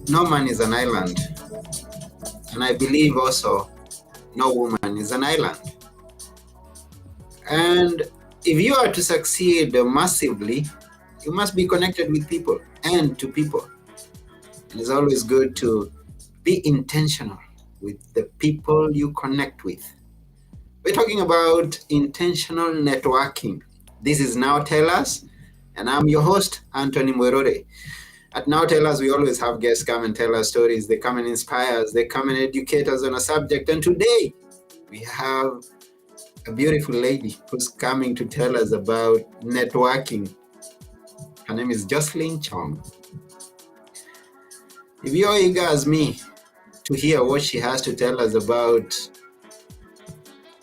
no man is an island. And I believe also no woman is an island. And if you are to succeed massively, you must be connected with people and to people. And it's always good to be intentional with the people you connect with. We're talking about intentional networking. This is Now Tell Us, and I'm your host, Anthony Mwerore. At Now Tell Us, we always have guests come and tell us stories. They come and inspire us. They come and educate us on a subject. And today, we have a beautiful lady who's coming to tell us about networking. Her name is Jocelyn Chong. If you're eager as me to hear what she has to tell us about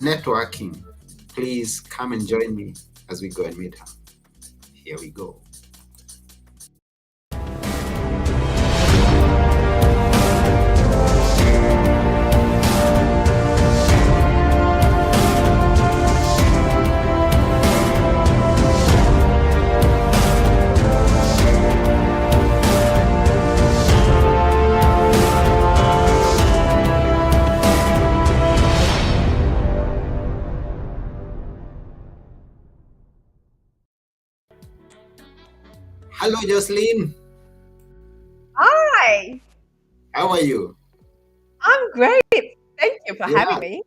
networking, please come and join me as we go and meet her. Here we go. Hello, Jocelyn. Hi, How are you? I'm great. Thank you for Yeah, having me.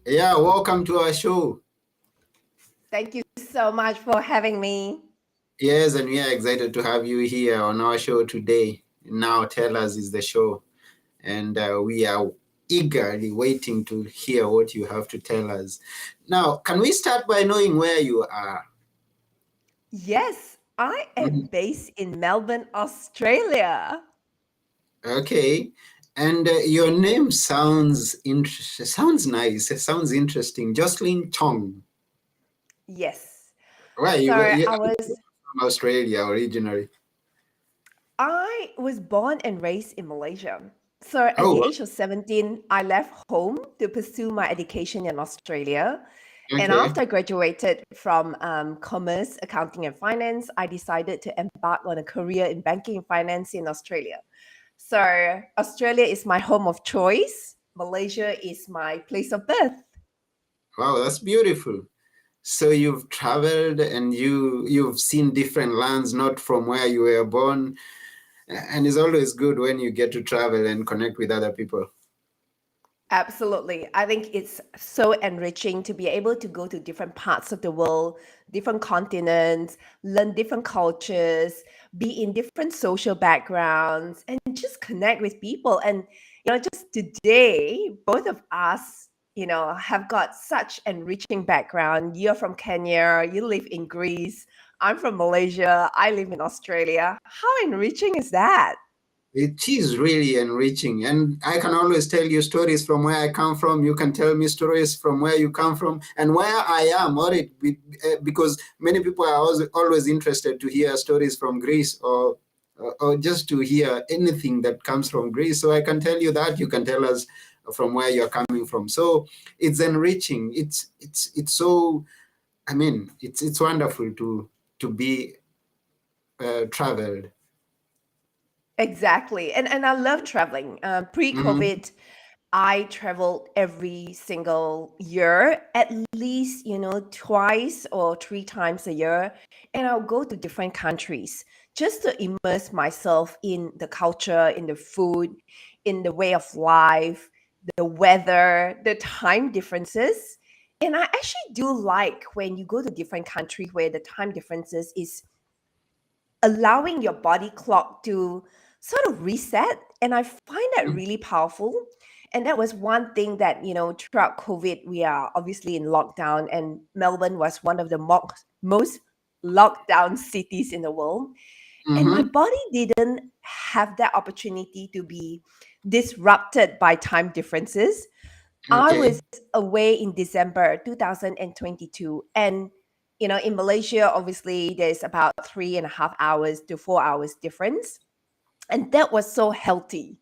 welcome to our show. Thank you so much for having me. Yes, and we are excited to have you here on our show today. Now Tell Us is the show, and we are eagerly waiting to hear what you have to tell us. Now, can we start by knowing where you are? Yes, I am Mhm. based in Melbourne, Australia. Okay, and your name sounds nice. It sounds interesting. Jocelyn Chong. Yes. Right, So you I are was from Australia originally. I was born and raised in Malaysia. So at the Oh, age of 17, I left home to pursue my education in Australia. And okay. after I graduated from commerce, accounting, and finance, I decided to embark on a career in banking and finance in Australia. So Australia is my home of choice. Malaysia is my place of birth. Wow, that's beautiful. So you've traveled and you've seen different lands, not from where you were born. And it's always good when you get to travel and connect with other people. Absolutely. I think it's so enriching to be able to go to different parts of the world, different continents, learn different cultures, be in different social backgrounds, and just connect with people. And, just today, both of us, have got such enriching background. You're from Kenya, you live in Greece. I'm from Malaysia, I live in Australia. How enriching is that? It is really enriching. And I can always tell you stories from where I come from. You can tell me stories from where you come from and where I am, because many people are always interested to hear stories from Greece or just to hear anything that comes from Greece. So I can tell you that. You can tell us from where you're coming from. So it's enriching. It's so, I mean, it's wonderful to be traveled. Exactly. And I love traveling. Mhm. Pre-COVID, I traveled every single year, at least, twice or three times a year. And I'll go to different countries just to immerse myself in the culture, in the food, in the way of life, the weather, the time differences. And I actually do like when you go to different country where the time differences is allowing your body clock to sort of reset. And I find that really powerful. And that was one thing that, throughout COVID, we are obviously in lockdown, and Melbourne was one of the most locked down cities in the world. And my Mhm. body didn't have that opportunity to be disrupted by time differences. I Okay. was away in December 2022. And, in Malaysia, obviously, there's about 3.5 hours to 4 hours difference. And that was so healthy.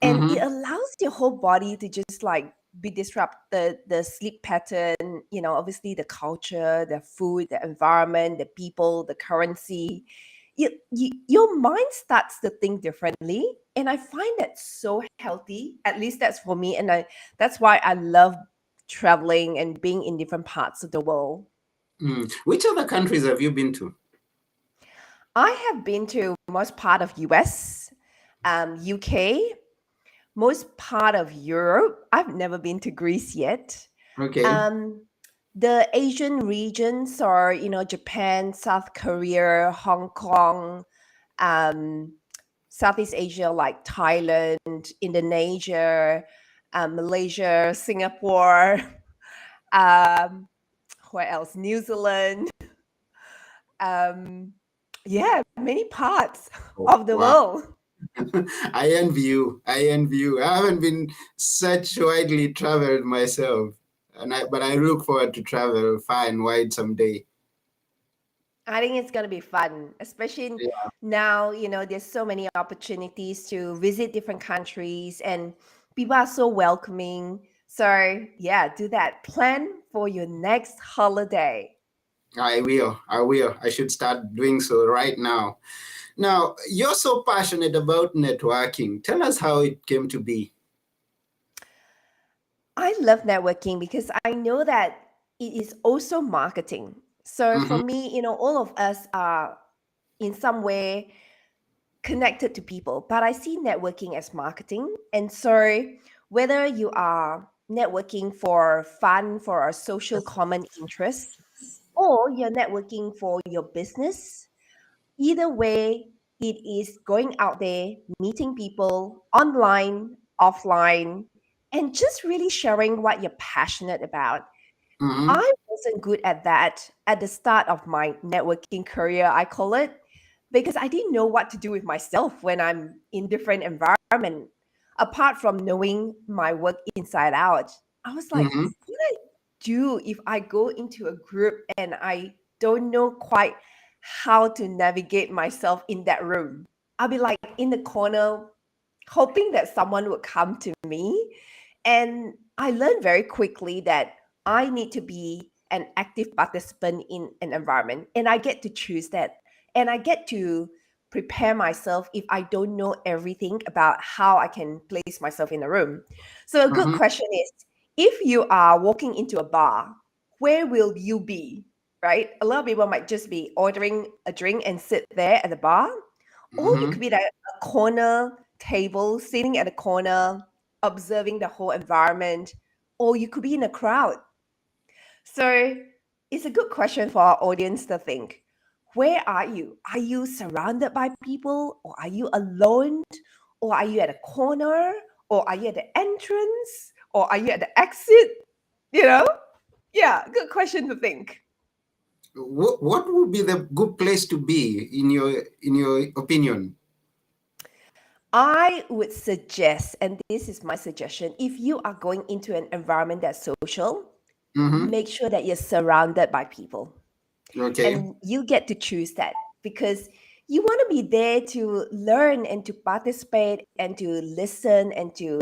And it Mhm. allows your whole body to just like be disrupted, the sleep pattern, obviously the culture, the food, the environment, the people, the currency. your mind starts to think differently. And I find that so healthy. At least that's for me. And that's why I love traveling and being in different parts of the world. Which other countries have you been to? I have been to most part of US, UK, most part of Europe. I've never been to Greece yet. Okay. Um, the Asian regions are, Japan, South Korea, Hong Kong, um, Southeast Asia like Thailand, Indonesia, Malaysia, Singapore, um, where else? New Zealand. Um, yeah, many parts Oh, of the wow. world. I envy you. I envy you. I haven't been such widely traveled myself, but I look forward to travel far and wide someday. I think it's going to be fun, especially Yeah, now, there's so many opportunities to visit different countries and people are so welcoming. So, yeah, do that. Plan for your next holiday. I will. I will. I should start doing so right now. Now, you're so passionate about networking. Tell us how it came to be. I love networking because I know that it is also marketing. So, for Mm-hmm, me, all of us are in some way connected to people, but I see networking as marketing. And so, whether you are networking for fun, for a social common interest, or you're networking for your business, either way, it is going out there, meeting people online, offline, and just really sharing what you're passionate about. mm-hmm, I wasn't good at that at the start of my networking career, I call it, because I didn't know what to do with myself when I'm in different environment. Apart from knowing my work inside out, I was like, mm-hmm, what do I do if I go into a group and I don't know quite how to navigate myself in that room? I'll be like in the corner, hoping that someone would come to me. And I learned very quickly that I need to be an active participant in an environment, and I get to choose that. And I get to prepare myself if I don't know everything about how I can place myself in a room. So, a good mm-hmm, question is, if you are walking into a bar, where will you be? Right? A lot of people might just be ordering a drink and sit there at the bar, or you mm-hmm. could be like a corner table, sitting at a corner, observing the whole environment, or you could be in a crowd. So it's a good question for our audience to think. Where are you? Are you surrounded by people, or are you alone, or are you at a corner, or are you at the entrance, or are you at the exit? You know? Yeah, good question to think. What would be the good place to be in your opinion? I would suggest, and this is my suggestion, if you are going into an environment that's social, Mm-hmm. make sure that you're surrounded by people. Okay. And you get to choose that because you want to be there to learn and to participate and to listen and to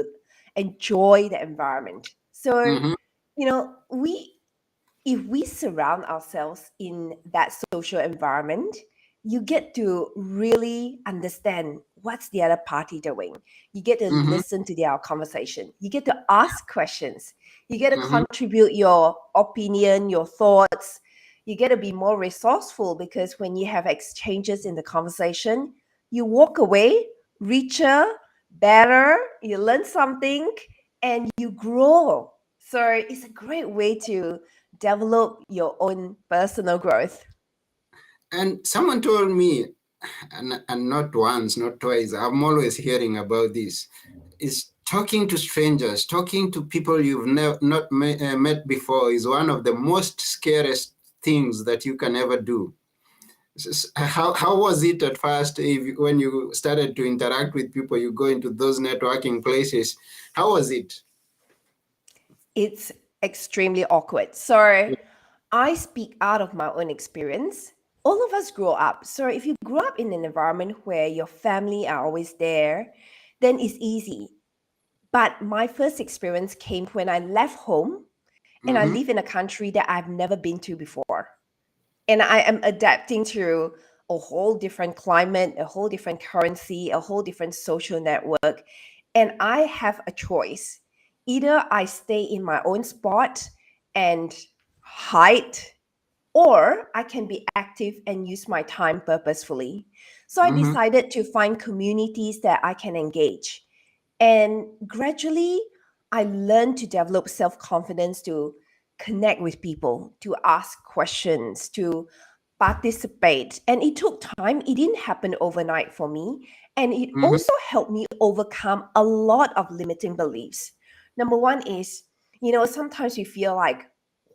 enjoy the environment. So, Mm-hmm, we if we surround ourselves in that social environment, you get to really understand what's the other party doing. You get to mm-hmm, listen to their conversation. You get to ask questions. You get to mm-hmm, contribute your opinion, your thoughts. You get to be more resourceful because when you have exchanges in the conversation, you walk away richer, better, you learn something, and you grow. So it's a great way to develop your own personal growth. And someone told me, and not once, not twice, I'm always hearing about this, is talking to strangers, talking to people you've not met before is one of the most scariest things that you can ever do. How was it at first when you started to interact with people, you go into those networking places? How was it? It's extremely awkward. So I speak out of my own experience. All of us grow up. So if you grow up in an environment where your family are always there, then it's easy. But my first experience came when I left home and I Mm-hmm, live in a country that I've never been to before. And I am adapting to a whole different climate, a whole different currency, a whole different social network. And I have a choice. Either I stay in my own spot and hide, or I can be active and use my time purposefully. So I Mm-hmm. decided to find communities that I can engage. And gradually, I learned to develop self confidence to connect with people, to ask questions, to participate. And it took time, it didn't happen overnight for me. And it Mm-hmm. also helped me overcome a lot of limiting beliefs. Number one is, sometimes we feel like,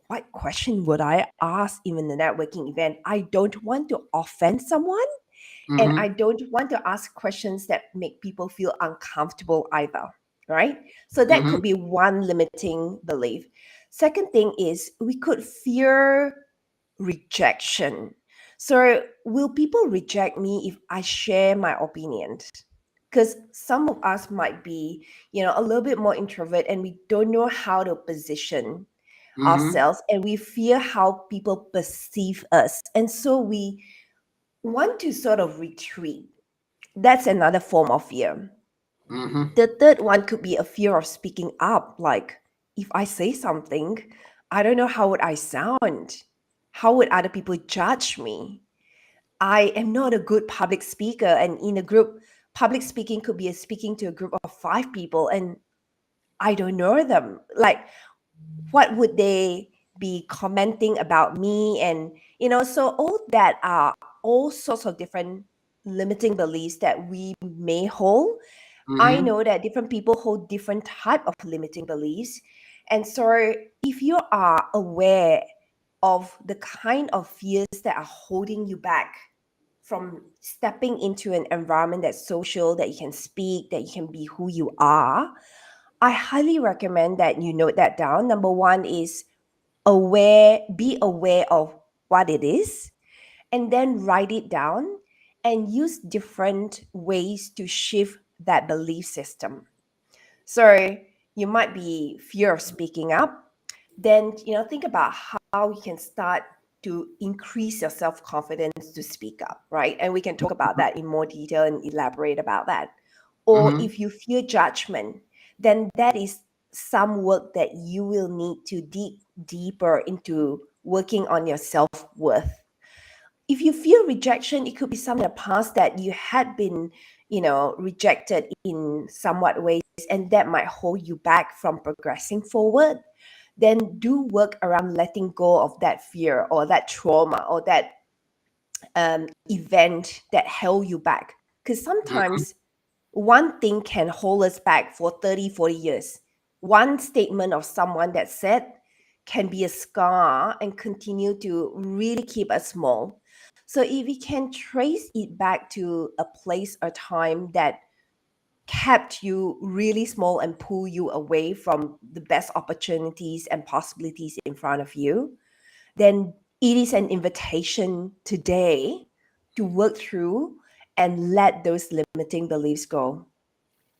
what question would I ask in the networking event? I don't want to offend someone, and I Mm-hmm. don't want to ask questions that make people feel uncomfortable either, right? So that Mm-hmm. could be one limiting belief. Second thing is we could fear rejection. So will people reject me if I share my opinions? Because some of us might be, a little bit more introvert and we don't know how to position Mm-hmm. ourselves, and we fear how people perceive us. And so we want to sort of retreat. That's another form of fear. Mm-hmm. The third one could be a fear of speaking up. Like, if I say something, I don't know how would I sound. How would other people judge me? I am not a good public speaker, and in a group, public speaking could be speaking to a group of 5 people, and I don't know them. Like, what would they be commenting about me? And so all that are all sorts of different limiting beliefs that we may hold. I Mm-hmm. know that different people hold different type of limiting beliefs. And so if you are aware of the kind of fears that are holding you back from stepping into an environment that's social, that you can speak, that you can be who you are, I highly recommend that you note that down. Number one is be aware of what it is, and then write it down and use different ways to shift that belief system. So you might be fear of speaking up. Then think about how you can start to increase your self-confidence to speak up, right? And we can talk about that in more detail and elaborate about that. Or Mm-hmm. if you fear judgment, then that is some work that you will need to dig deeper into, working on your self-worth. If you feel rejection, it could be some in the past that you had been, rejected in somewhat ways, and that might hold you back from progressing forward. Then do work around letting go of that fear or that trauma or that event that held you back. Because Mm-hmm. sometimes one thing can hold us back for 30, 40 years. One statement of someone that said can be a scar and continue to really keep us small. So if we can trace it back to a place or time that kept you really small and pull you away from the best opportunities and possibilities in front of you, then it is an invitation today to work through and let those limiting beliefs go,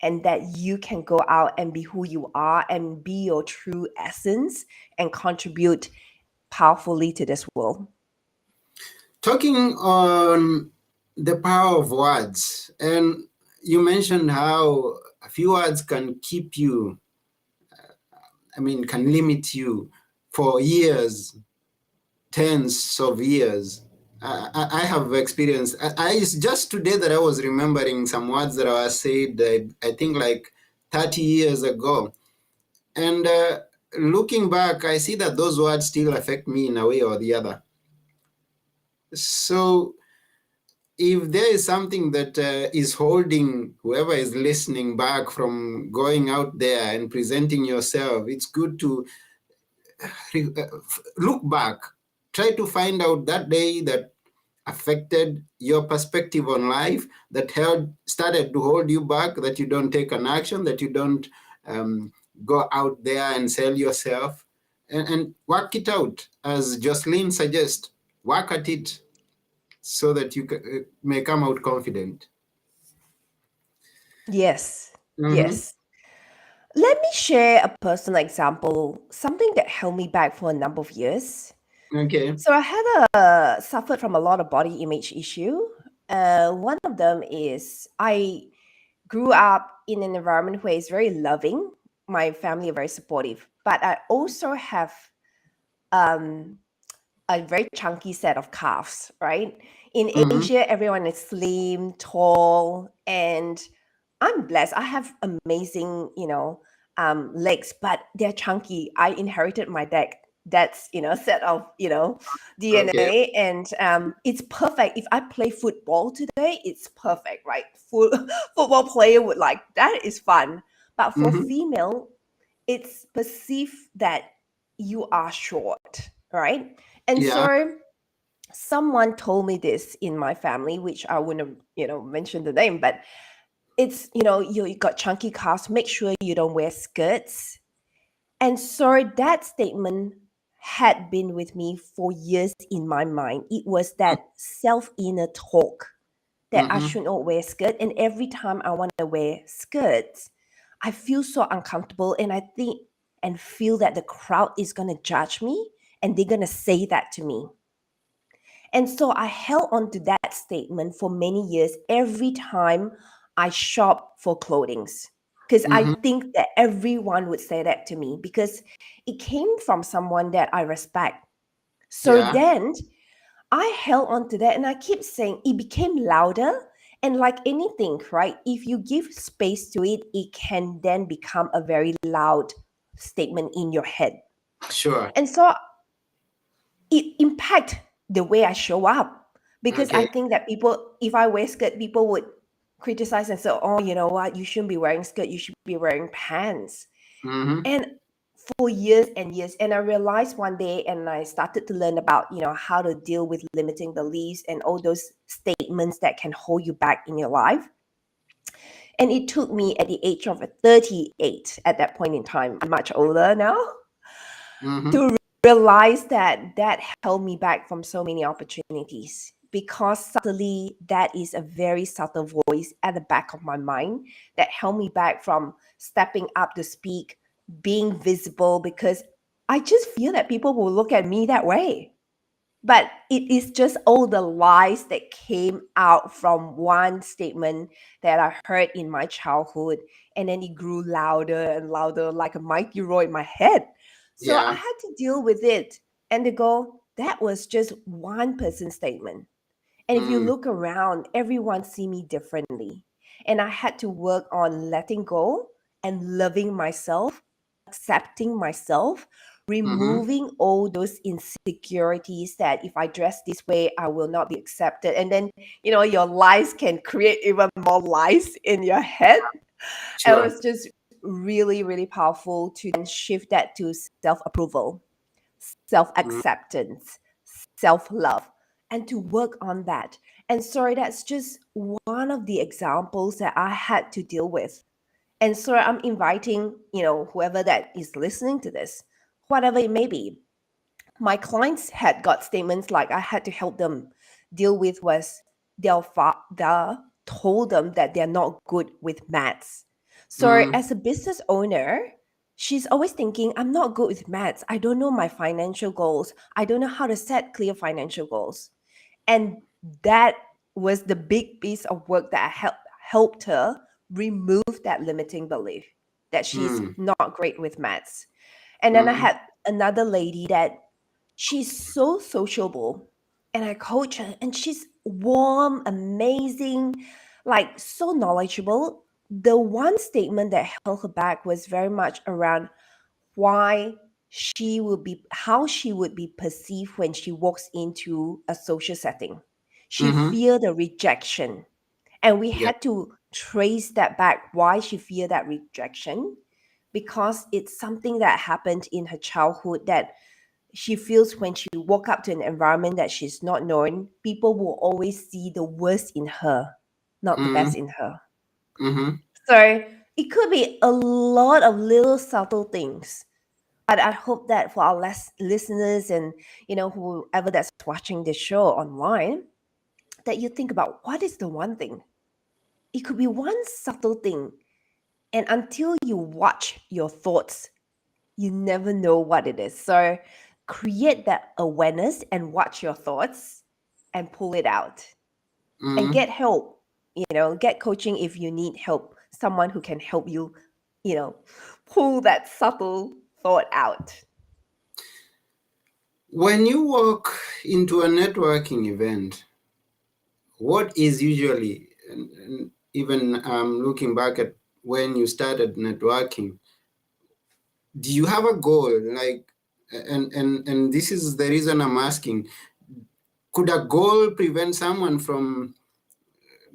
and that you can go out and be who you are and be your true essence and contribute powerfully to this world. Talking on the power of words, and you mentioned how a few words can keep you, can limit you for years, tens of years. I have experienced. It's just today that I was remembering some words that I said. I think like 30 years ago, and looking back, I see that those words still affect me in a way or the other. So, if there is something that is holding whoever is listening back from going out there and presenting yourself, it's good to look back, try to find out that day that affected your perspective on life, that started to hold you back, that you don't take an action, that you don't um, go out there and sell yourself, and work it out. As Jocelyn suggests, work at it so that you may come out confident. Yes, Mm-hmm. yes. Let me share a personal example, something that held me back for a number of years. Okay. So I had suffered from a lot of body image issue. One of them is I grew up in an environment where it's very loving. My family are very supportive, but I also have um, a very chunky set of calves, right? In Mm-hmm. Asia, everyone is slim, tall, and I'm blessed. I have amazing, legs, but they're chunky. I inherited my dad's, set of, Okay. DNA, and it's perfect. If I play football today, it's perfect, right? Football player would like that is fun, but for Mm-hmm. female, it's perceived that you are short, right? And Yeah. so someone told me this in my family, which I wouldn't, mention the name, but it's, you got chunky calves, make sure you don't wear skirts. And so that statement had been with me for years in my mind. It was that self inner talk that I Mm-hmm. should not wear skirt. And every time I want to wear skirts, I feel so uncomfortable. And I think and feel that the crowd is going to judge me and they're going to say that to me. And so I held on to that statement for many years every time I shop for clothings. Because I Mm-hmm. think that everyone would say that to me because it came from someone that I respect. So Yeah. then I held on to that and I keep saying it became louder. And like anything, right? If you give space to it, it can then become a very loud statement in your head. Sure. And so it impact the way I show up because I Okay. think that people, if I wear skirt, people would criticize and say, "Oh, you know what? You shouldn't be wearing skirt. You should be wearing pants." Mm-hmm. And for years and years, and I realized one day, and I started to learn about how to deal with limiting beliefs and all those statements that can hold you back in your life. And it took me at the age of 38 at that point in time. I'm much older now Mm-hmm. to realize that that held me back from so many opportunities because subtly that is a very subtle voice at the back of my mind that held me back from stepping up to speak, being visible, because I just feel that people will look at me that way. But it is just all the lies that came out from one statement that I heard in my childhood. And then it grew louder and louder like a mighty roar in my head. So I Yeah. had to deal with it and to go, that was just one person's statement. And if you Mm. look around, everyone see me differently. And I had to work on letting go and loving myself, accepting myself, Mm-hmm. removing all those insecurities that if I dress this way, I will not be accepted. And then, your lies can create even more lies in your head. And it Sure. was just really, really powerful to then shift that to self approval, self Mm. acceptance, self love, and to work on that. And sorry, that's just one of the examples that I had to deal with. And so I'm inviting, whoever that is listening to this, whatever it may be. My clients had got statements like I had to help them deal with was their father told them that they're not good with maths. So Mm. as a business owner, she's always thinking, I'm not good with maths. I don't know my financial goals. I don't know how to set clear financial goals. And that was the big piece of work that I helped her remove that limiting belief that she's Mm. not great with maths. And then I Mm-hmm. had another lady that she's so sociable and I coach her and she's warm, amazing, like so knowledgeable. The one statement that held her back was very much around why how she would be perceived when she walks into a social setting. She Mm-hmm. feared the rejection. And we Yeah. had to trace that back why she feared that rejection because it's something that happened in her childhood that she feels when she walk up to an environment that she's not known, people will always see the worst in her, not the Mm-hmm. best in her. Mm-hmm. So it could be a lot of little subtle things. But I hope that for our listeners and whoever that's watching this show online, that you think about what is the one thing. It could be one subtle thing, and until you watch your thoughts, you never know what it is. So create that awareness and watch your thoughts and pull it out and Mm-hmm. get help, get coaching if you need help, someone who can help you, pull that subtle thought out. When you walk into a networking event, what is usually, and even looking back at when you started networking, do you have a goal? Like, and this is the reason I'm asking, could a goal prevent someone from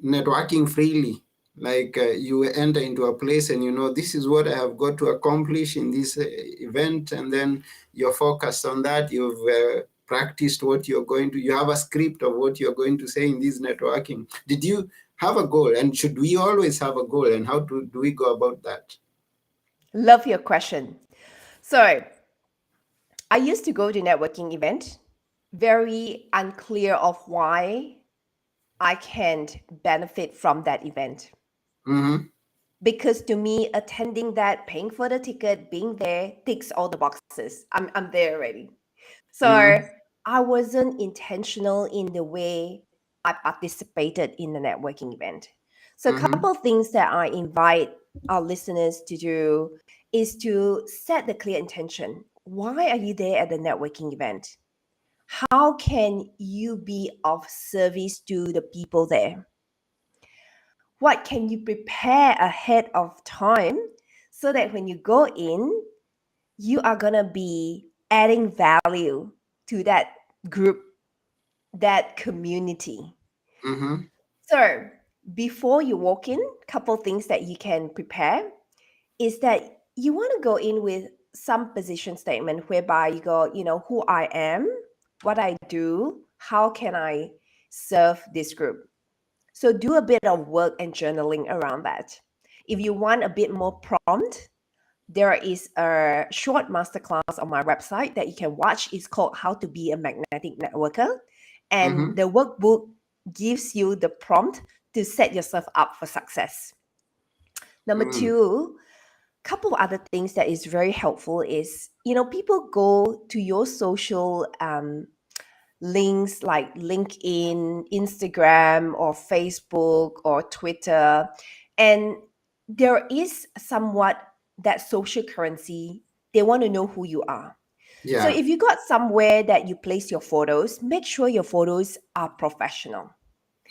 networking freely? Like you enter into a place and this is what I have got to accomplish in this event, and then you're focused on that. You've practiced what you're going to, you have a script of what you're going to say in this networking. Did you have a goal, and should we always have a goal, and how do we go about that? Love your question. So I used to go to networking event, very unclear of why I can't benefit from that event. Mm-hmm. Because to me, attending that, paying for the ticket, being there ticks all the boxes. I'm there already. So Mm-hmm. I wasn't intentional in the way I participated in the networking event. So a Mm-hmm. couple of things that I invite our listeners to do is to set the clear intention. Why are you there at the networking event? How can you be of service to the people there? What can you prepare ahead of time so that when you go in, you are going to be adding value to that group, that community? Mm-hmm. So before you walk in, couple things that you can prepare is that you want to go in with some position statement whereby you go, who I am, what I do, how can I serve this group. So do a bit of work and journaling around that. If you want a bit more prompt, there is a short masterclass on my website that you can watch. It's called How to Be a Magnetic Networker. And Mm-hmm. the workbook gives you the prompt to set yourself up for success. Number Mm-hmm. two, couple of other things that is very helpful is, people go to your social links like LinkedIn, Instagram, or Facebook or Twitter. And there is somewhat that social currency. They want to know who you are. So Yeah. if you got somewhere that you place your photos, make sure your photos are professional.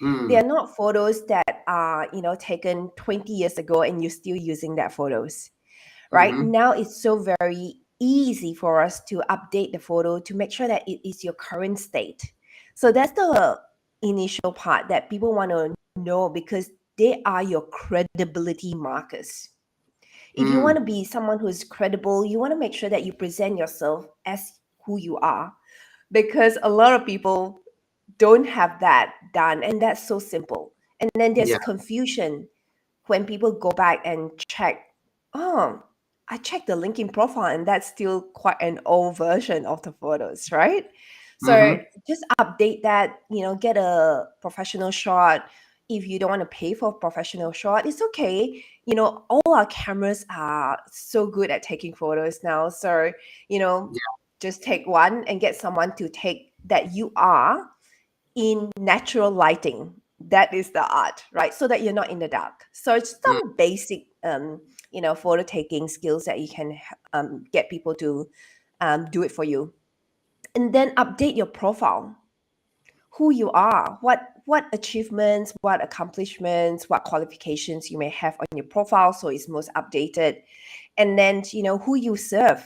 They Mm. are not photos that are, taken 20 years ago and you're still using that photos. Right Mm-hmm. now, it's so very easy for us to update the photo to make sure that it is your current state. So that's the initial part that people want to know, because they are your credibility markers. If you want Mm. to be someone who is credible, you want to make sure that you present yourself as who you are, because a lot of people don't have that done, and that's so simple. And then there's Yeah. confusion when people go back and check, oh, I checked the LinkedIn profile and that's still quite an old version of the photos, right? So Mm-hmm. just update that, get a professional shot. If you don't want to pay for a professional shot, it's okay. All our cameras are so good at taking photos now. So, you know, Yeah. just take one and get someone to take that you are in natural lighting. That is the art, right? So that you're not in the dark. So it's Mm. some basic photo taking skills that you can get people to do it for you. And then update your profile, who you are, what achievements, what accomplishments, what qualifications you may have on your profile, so it's most updated. And then who you serve,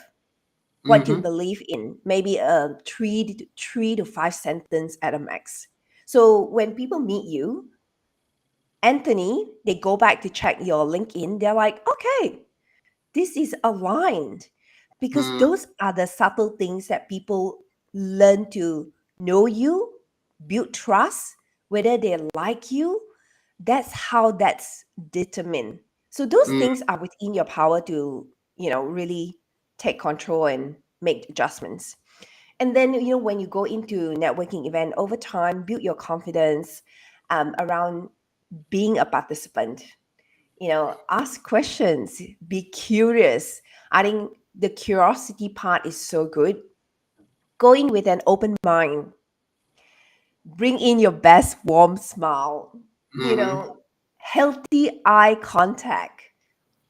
what you Mm-hmm. believe in, maybe a three to five sentence at a max. So when people meet you, Anthony, they go back to check your LinkedIn, they're like, okay, this is aligned, because Mm. those are the subtle things that people learn to know you, build trust, whether they like you. That's how that's determined. So those Mm. things are within your power to, really take control and make adjustments. And then, when you go into networking event over time, build your confidence around being a participant. Ask questions, be curious. I think the curiosity part is so good. Go in with an open mind. Bring in your best warm smile. You Mm-hmm. know, healthy eye contact,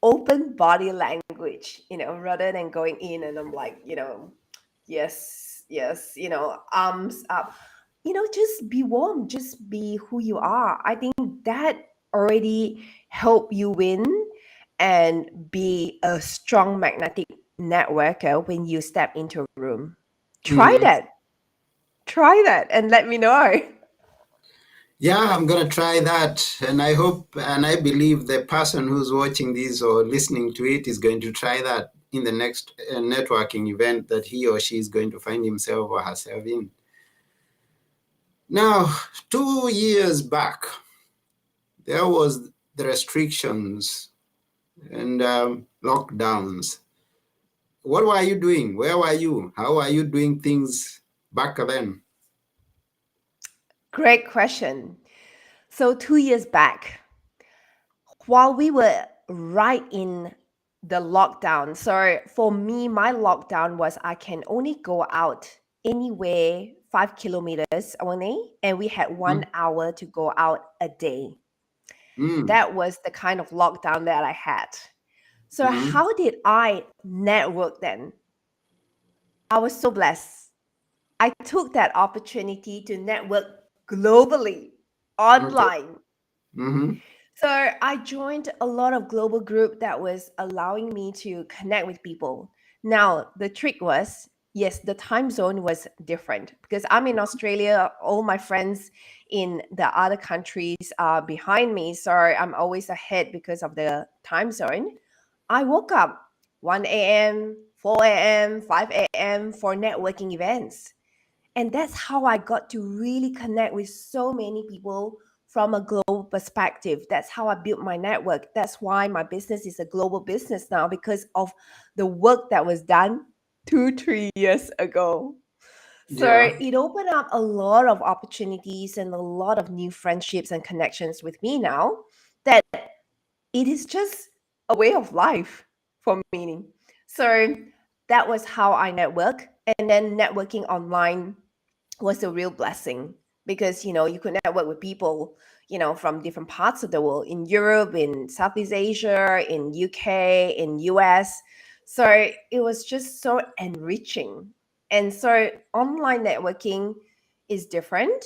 open body language, rather than going in and I'm like, yes, yes, arms up. Just be warm, just be who you are. I think that already help you win and be a strong magnetic networker when you step into a room. Try Mm-hmm. that. Try that and let me know. Yeah, I'm gonna try that, and I hope and I believe the person who's watching this or listening to it is going to try that in the next networking event that he or she is going to find himself or herself in. Now, 2 years back, there was the restrictions and lockdowns. What were you doing? Where were you? How are you doing things back then? Great question. So 2 years back, while we were right in the lockdown. So for me, my lockdown was I can only go out anywhere 5 kilometers only, and we had Mm-hmm. 1 hour to go out a day. Mm-hmm. That was the kind of lockdown that I had. So how did I network then? I was so blessed. I took that opportunity to network globally, Okay. online. Mm-hmm. So I joined a lot of global group that was allowing me to connect with people. Now, the trick was, yes, the time zone was different because I'm in Australia. All my friends in the other countries are behind me. So I'm always ahead because of the time zone. I woke up 1 a.m., 4 a.m., 5 a.m. for networking events. And that's how I got to really connect with so many people from a global perspective. That's how I built my network. That's why my business is a global business now because of the work that was done 2, 3 years ago. So Yeah. it opened up a lot of opportunities and a lot of new friendships and connections with me now that it is just a way of life for me. So that was how I network. And then networking online was a real blessing because you could network with people from different parts of the world, in Europe, in Southeast Asia, in UK, in US. So it was just so enriching. And so online networking is different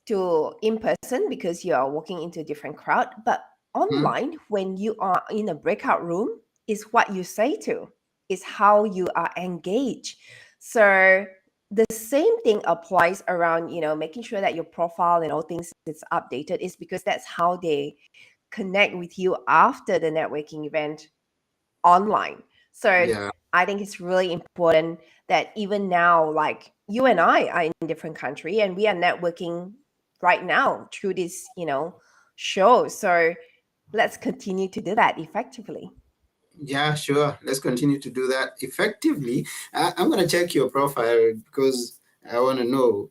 to in person because you are walking into a different crowd, but Mm-hmm. online when you are in a breakout room is what you say to, is how you are engaged. So the same thing applies around making sure that your profile and all things is updated, is because that's how they connect with you after the networking event online. So Yeah. I think it's really important that even now, like you and I are in different country and we are networking right now through this, show. So let's continue to do that effectively. Yeah, sure. Let's continue to do that effectively. I'm going to check your profile because I want to know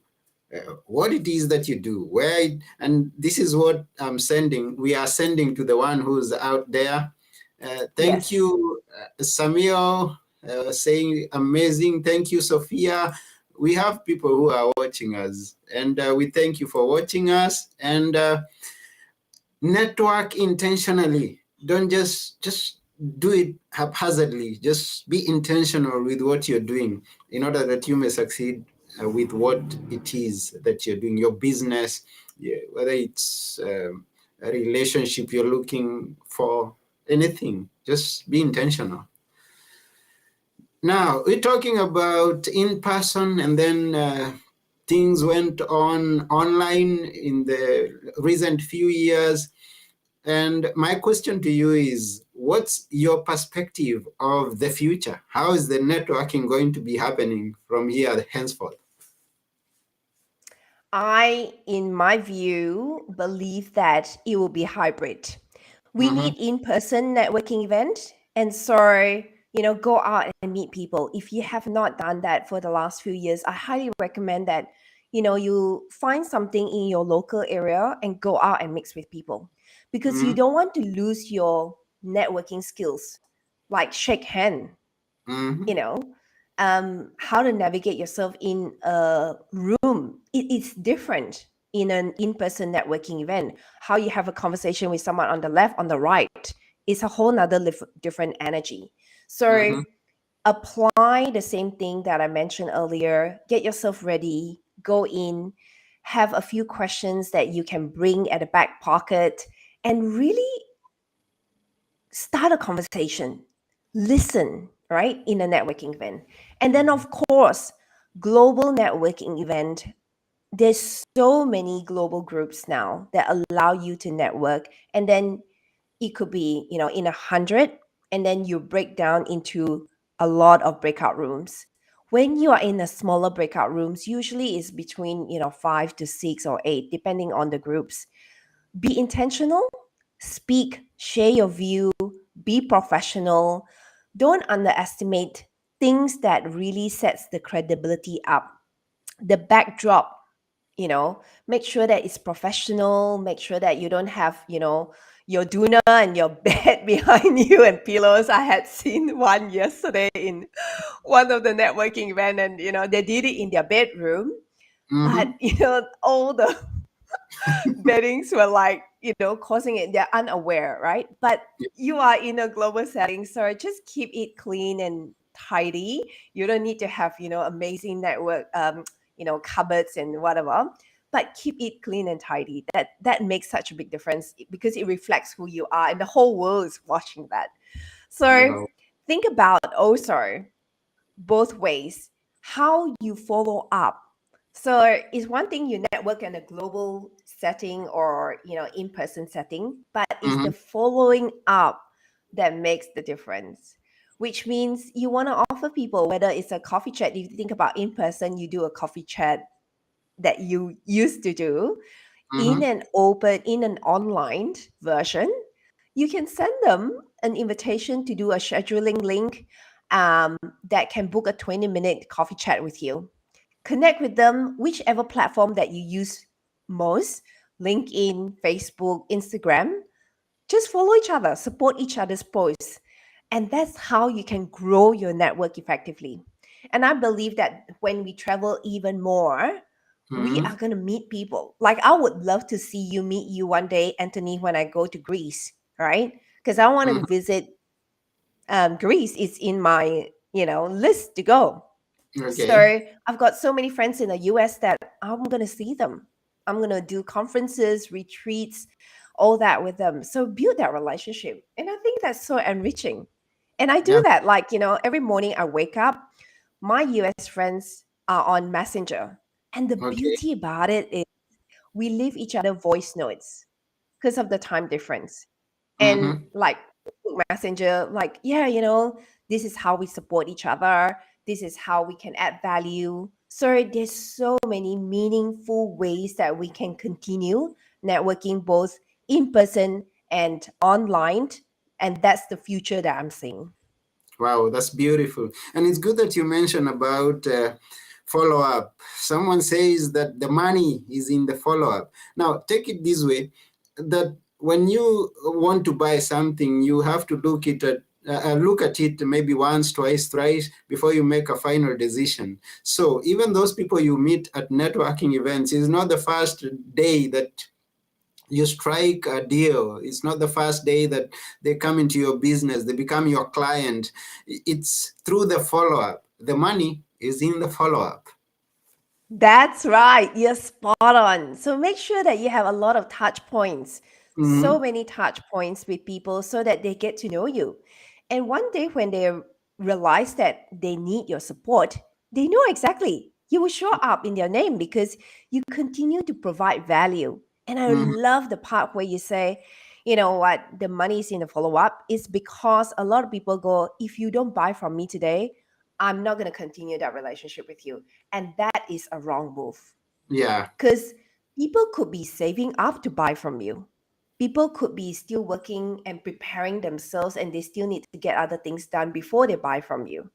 what it is that you do. And this is what I'm sending. We are sending to the one who's out there. Thank Yes. you, Samuel, saying amazing. Thank you, Sophia. We have people who are watching us, and we thank you for watching us. And network intentionally. Don't just do it haphazardly. Just be intentional with what you're doing in order that you may succeed with what it is that you're doing, your business. Yeah, whether it's a relationship you're looking for, anything, just be intentional. Now we're talking about in person, and then things went on online in the recent few years. And my question to you is, what's your perspective of the future? How is the networking going to be happening from here henceforth? I, in my view, believe that it will be hybrid. We Mm-hmm. need in-person networking event, and so go out and meet people. If you have not done that for the last few years, I highly recommend that you find something in your local area and go out and mix with people, because you Mm-hmm. don't want to lose your networking skills, like shake hand, Mm-hmm. you know how to navigate yourself in a room. It's different in an in-person networking event. How you have a conversation with someone on the left, on the right, is a whole nother different energy. So Mm-hmm. apply the same thing that I mentioned earlier. Get yourself ready, go in, have a few questions that you can bring at the back pocket, and really start a conversation, listen, right, in a networking event. And then, of course, global networking event. There's so many global groups now that allow you to network. And then it could be, in 100, and then you break down into a lot of breakout rooms. When you are in a smaller breakout rooms, usually it's between, 5 to 6 or 8, depending on the groups. Be intentional, speak, share your view, be professional. Don't underestimate things that really sets the credibility up. The backdrop, make sure that it's professional, make sure that you don't have, your doona and your bed behind you and pillows. I had seen one yesterday in one of the networking event, and they did it in their bedroom, but Mm-hmm. all the beddings were like, causing it. They're unaware, right? But you are in a global setting, so just keep it clean and tidy. You don't need to have, amazing network, cupboards and whatever. But keep it clean and tidy. That makes such a big difference because it reflects who you are, and the whole world is watching that. So Wow. think about also both ways how you follow up. So it's one thing you network in a global setting or in-person setting, but it's Mm-hmm. the following up that makes the difference, which means you want to offer people, whether it's a coffee chat. If you think about in-person, you do a coffee chat that you used to do Mm-hmm. in an online version. You can send them an invitation to do a scheduling link, that can book a 20-minute coffee chat with you. Connect with them, whichever platform that you use most: LinkedIn, Facebook, Instagram. Just follow each other, support each other's posts. And that's how you can grow your network effectively. And I believe that when we travel even more, we Mm-hmm. are going to meet people. Like, I would love to see you meet you one day, Anthony, when I go to Greece, right? Because I want to Mm-hmm. visit Greece. It's in my, list to go. Okay. So I've got so many friends in the US that I'm going to see them. I'm going to do conferences, retreats, all that with them. So build that relationship. And I think that's so enriching. And I do Yeah. that. Like, every morning I wake up, my US friends are on Messenger. And the Okay. beauty about it is we leave each other voice notes because of the time difference. And Mm-hmm. like Facebook Messenger, like, yeah, this is how we support each other. This is how we can add value. So there's so many meaningful ways that we can continue networking both in person and online. And that's the future that I'm seeing. Wow, that's beautiful. And it's good that you mentioned about follow up. Someone says that the money is in the follow up. Now, take it this way, that when you want to buy something, you have to look at it maybe once, twice, thrice before you make a final decision. So even those people you meet at networking events is not the first day that you strike a deal. It's not the first day that they come into your business, they become your client. It's through the follow up. The money is in the follow up. That's right. You're spot on. So make sure that you have a lot of touch points, so Mm-hmm. many touch points with people so that they get to know you. And one day when they realize that they need your support, they know exactly. You will show up in their name because you continue to provide value. And I Mm-hmm. love the part where you say, you know what, the money is in the follow up. Is because a lot of people go, if you don't buy from me today, I'm not going to continue that relationship with you. And that is a wrong move Yeah. because people could be saving up to buy from you. People could be still working and preparing themselves, and they still need to get other things done before they buy from you.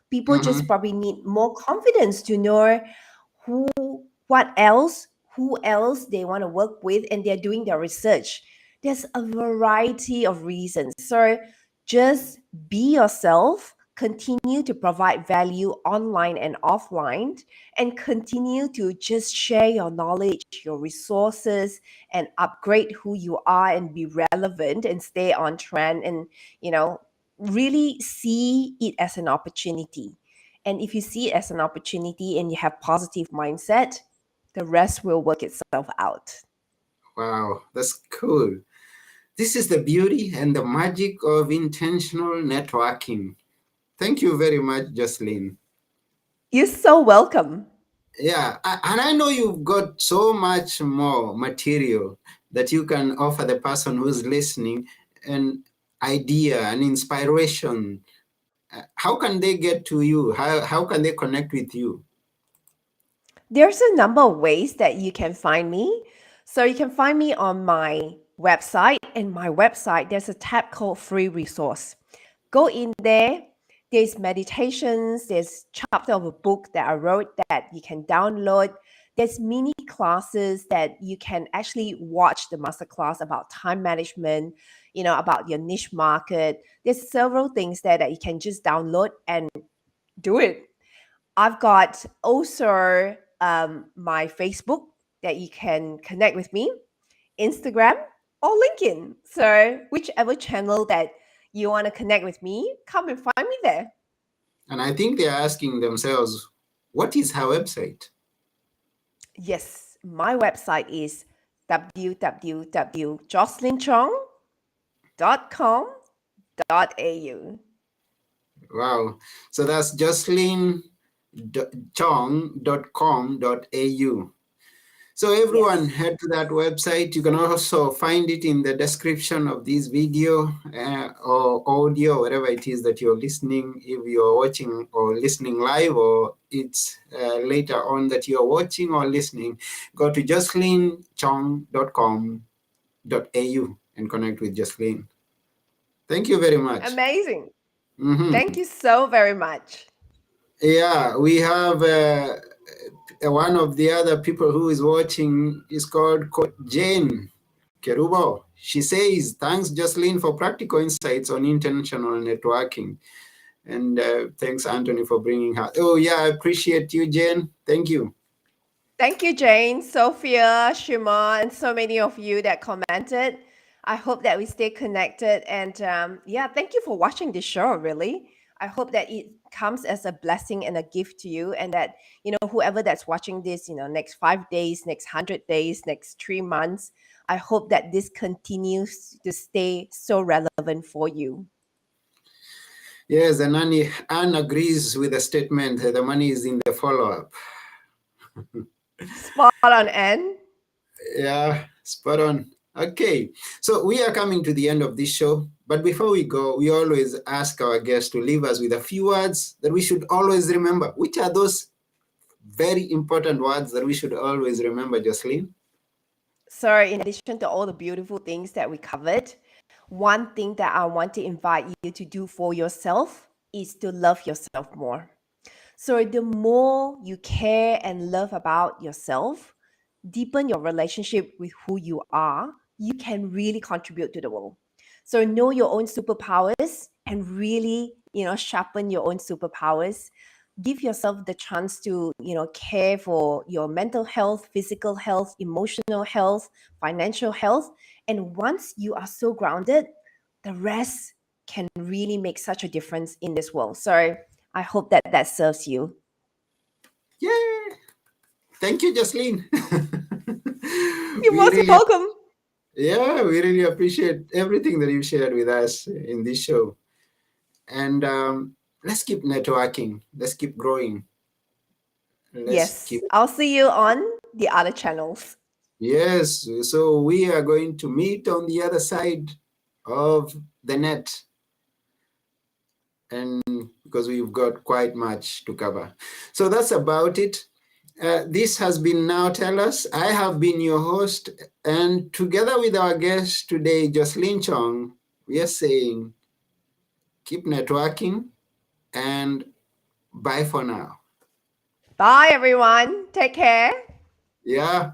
People just Mm-hmm. probably need more confidence to know who, what else, who else they want to work with, and they're doing their research. There's a variety of reasons. So just be yourself, continue to provide value online and offline, and continue to just share your knowledge, your resources, and upgrade who you are and be relevant and stay on trend and, really see it as an opportunity. And if you see it as an opportunity and you have positive mindset, the rest will work itself out. Wow, that's cool. This is the beauty and the magic of intentional networking. Thank you very much, Jocelyn. You're so welcome. Yeah, and I know you've got so much more material that you can offer the person who's listening, an idea, an inspiration. How can they get to you? How can they connect with you? There's a number of ways that you can find me. So you can find me on my website. In my website, there's a tab called Free Resource. Go in there. There's meditations. There's chapter of a book that I wrote that you can download. There's mini classes that you can actually watch the master class about time management, about your niche market. There's several things there that you can just download and do it. I've got also my Facebook that you can connect with me, Instagram or LinkedIn. So whichever channel that you want to connect with me, come and find me there. And I think they're asking themselves, what is her website? Yes, my website is www.jocelynchong.com.au. Wow. So that's jocelynchong.com.au. So everyone Yes. head to that website. You can also find it in the description of this video or audio, wherever it is that you're listening. If you're watching or listening live, or it's later on that you're watching or listening, go to jocelynchong.com.au and connect with Jocelyn. Thank you very much. Amazing. Thank Mhm. you so very much. Yeah, we have one of the other people who is watching is called Coach Jane Kerubo. She says, thanks, Jocelyn, for practical insights on intentional networking. And thanks, Anthony, for bringing her. Oh, yeah, I appreciate you, Jane. Thank you. Thank you, Jane, Sophia, Shima, and so many of you that commented. I hope that we stay connected. And yeah, thank you for watching this show, really. I hope that it comes as a blessing and a gift to you, and that, whoever that's watching this, next 5 days, next 100 days, next 3 months, I hope that this continues to stay so relevant for you. Yes, and Anne agrees with the statement that the money is in the follow up. Spot on, Anne. Yeah, spot on. Okay, so we are coming to the end of this show. But before we go, we always ask our guests to leave us with a few words that we should always remember. Which are those very important words that we should always remember, Jocelyn? So, in addition to all the beautiful things that we covered, one thing that I want to invite you to do for yourself is to love yourself more. So, the more you care and love about yourself, deepen your relationship with who you are, you can really contribute to the world. So, know your own superpowers and really, sharpen your own superpowers. Give yourself the chance to, care for your mental health, physical health, emotional health, financial health. And once you are so grounded, the rest can really make such a difference in this world. So I hope that that serves you. Yeah. Thank you, Jocelyn. You're we most really, welcome. yeah, we really appreciate everything that you shared with us in this show. And let's keep networking. Let's keep growing. Let's Yes, keep. I'll see you on the other channels. Yes. So we are going to meet on the other side of the net, and because we've got quite much to cover. So that's about it. This has been Now Tell Us. I have been your host, and together with our guest today, Jocelyn Chong, we are saying keep networking and bye for now. Bye, everyone. Take care. Yeah.